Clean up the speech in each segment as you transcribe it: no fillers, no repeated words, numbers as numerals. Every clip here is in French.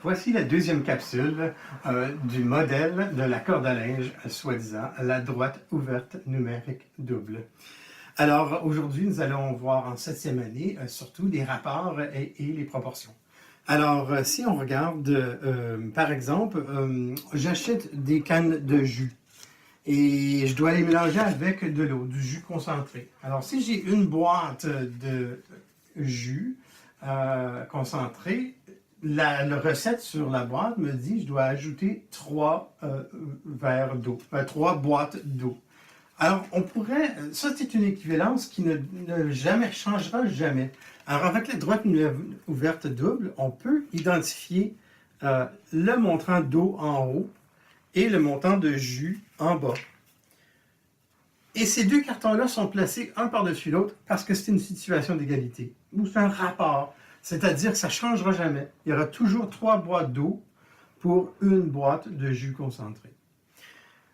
Voici la deuxième capsule du modèle de la corde à linge, soi-disant, la droite ouverte numérique double. Alors, aujourd'hui, nous allons voir en 7e année, surtout les rapports et les proportions. Alors, si on regarde, par exemple, j'achète des cannes de jus et je dois les mélanger avec de l'eau, du jus concentré. Alors, si j'ai une boîte de jus concentré, la recette sur la boîte me dit que je dois ajouter 3 verres d'eau, 3 boîtes d'eau. Alors, on pourrait, ça c'est une équivalence qui ne changera jamais. Alors, avec la droite ouverte double, on peut identifier le montant d'eau en haut et le montant de jus en bas. Et ces deux cartons-là sont placés un par-dessus l'autre parce que c'est une situation d'égalité, ou c'est un rapport. C'est-à-dire que ça ne changera jamais. Il y aura toujours 3 boîtes d'eau pour une boîte de jus concentré.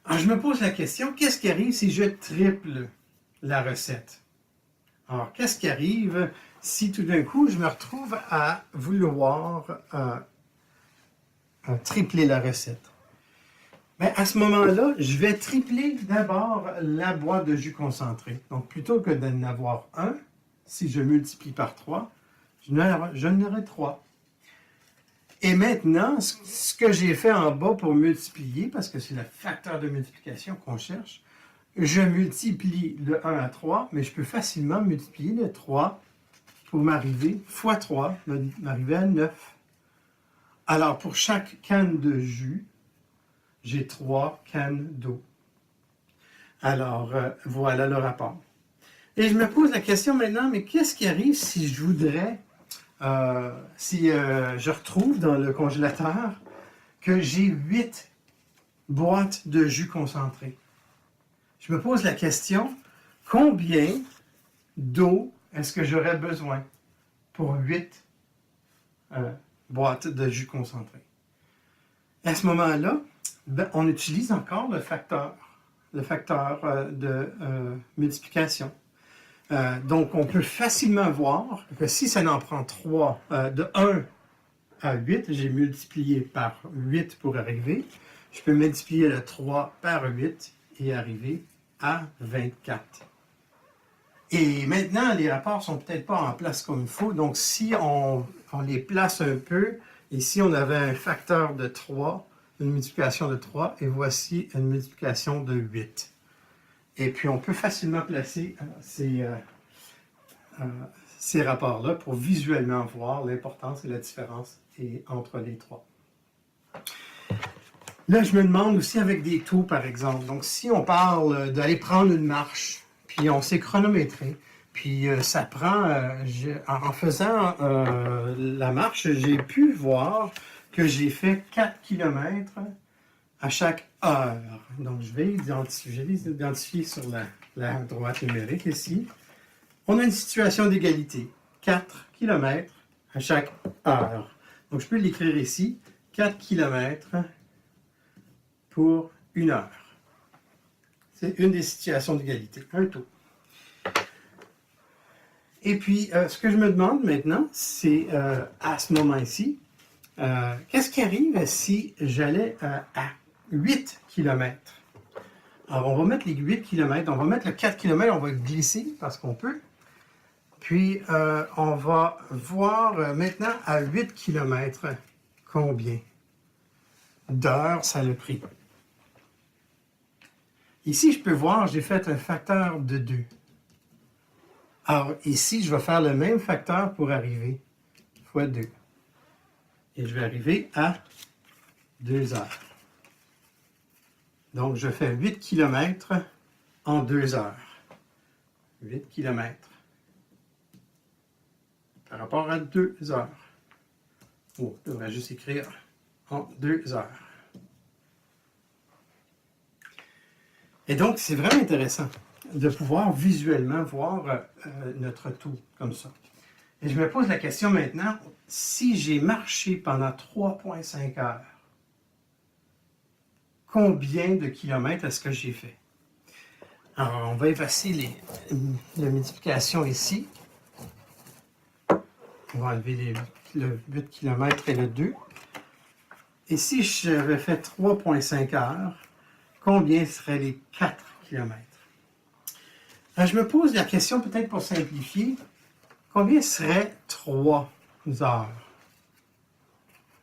Alors, je me pose la question, qu'est-ce qui arrive si je triple la recette? Alors, qu'est-ce qui arrive si tout d'un coup, je me retrouve à vouloir tripler la recette? Mais à ce moment-là, je vais tripler d'abord la boîte de jus concentré. Donc, plutôt que d'en avoir un, si je multiplie par 3, je n'aurai 3. Et maintenant, ce que j'ai fait en bas pour multiplier, parce que c'est le facteur de multiplication qu'on cherche, je multiplie le 1 à 3, mais je peux facilement multiplier le 3 pour m'arriver, fois 3, m'arriver à 9. Alors, pour chaque canne de jus, j'ai 3 cannes d'eau. Alors, voilà le rapport. Et je me pose la question maintenant, mais qu'est-ce qui arrive si je voudrais, je retrouve dans le congélateur que j'ai 8 boîtes de jus concentré? Je me pose la question, combien d'eau est-ce que j'aurais besoin pour 8 boîtes de jus concentré? À ce moment-là, on utilise encore le facteur de multiplication. Donc, on peut facilement voir que si ça en prend 3, de 1 à 8, j'ai multiplié par 8 pour arriver, je peux multiplier le 3 par 8 et arriver à 24. Et maintenant, les rapports ne sont peut-être pas en place comme il faut, donc si on les place un peu, ici on avait un facteur de 3, une multiplication de 3, et voici une multiplication de 8. Et puis, on peut facilement placer ces rapports-là pour visuellement voir l'importance et la différence entre les trois. Là, je me demande aussi avec des taux, par exemple. Donc, si on parle d'aller prendre une marche, puis on s'est chronométré, puis ça prend, en faisant la marche, j'ai pu voir que j'ai fait 4 km à chaque heure. Donc, je vais les identifier sur la droite numérique ici. On a une situation d'égalité. 4 km à chaque heure. Donc, je peux l'écrire ici. 4 km pour 1 heure. C'est une des situations d'égalité. Un taux. Et puis, ce que je me demande maintenant, c'est à ce moment-ci, qu'est-ce qui arrive si j'allais à 8 km? Alors, on va mettre les 8 km, on va mettre le 4 km, on va glisser parce qu'on peut. Puis, on va voir maintenant à 8 km combien d'heures ça a pris. Ici, je peux voir, j'ai fait un facteur de 2. Alors, ici, je vais faire le même facteur pour arriver, fois 2. Et je vais arriver à 2 heures. Donc, je fais 8 km en 2 heures. 8 km par rapport à 2 heures. Oh, je devrais juste écrire en 2 heures. Et donc, c'est vraiment intéressant de pouvoir visuellement voir notre taux comme ça. Et je me pose la question maintenant, si j'ai marché pendant 3,5 heures, combien de kilomètres est-ce que j'ai fait? Alors, on va effacer la multiplication ici. On va enlever le 8 km et le 2. Et si j'avais fait 3,5 heures, combien seraient les 4 kilomètres? Je me pose la question, peut-être pour simplifier, combien serait 3 heures?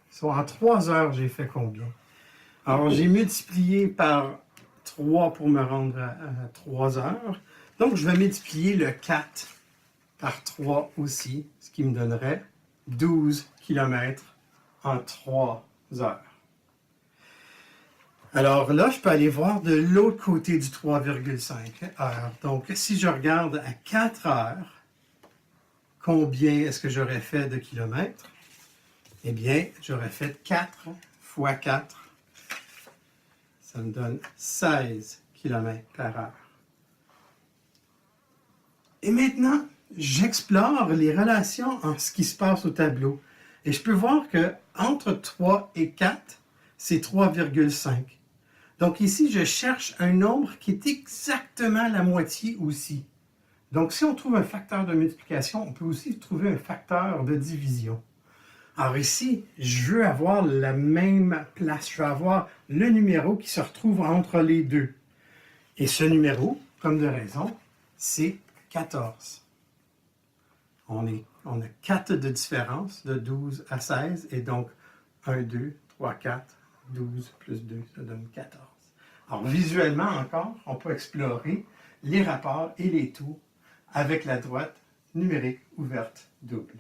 Soit en 3 heures, j'ai fait combien? Alors, j'ai multiplié par 3 pour me rendre à 3 heures. Donc, je vais multiplier le 4 par 3 aussi, ce qui me donnerait 12 kilomètres en 3 heures. Alors là, je peux aller voir de l'autre côté du 3,5 heures. Donc, si je regarde à 4 heures, combien est-ce que j'aurais fait de kilomètres? Eh bien, j'aurais fait 4 fois 4. Ça me donne 16 kilomètres par heure. Et maintenant, j'explore les relations en ce qui se passe au tableau. Et je peux voir que entre 3 et 4, c'est 3,5. Donc ici, je cherche un nombre qui est exactement la moitié aussi. Donc si on trouve un facteur de multiplication, on peut aussi trouver un facteur de division. Alors ici, je veux avoir la même place. Je veux avoir le numéro qui se retrouve entre les deux. Et ce numéro, comme de raison, c'est 14. On a 4 de différence, de 12 à 16, et donc 1, 2, 3, 4, 12 plus 2, ça donne 14. Alors visuellement encore, on peut explorer les rapports et les taux avec la droite numérique ouverte double.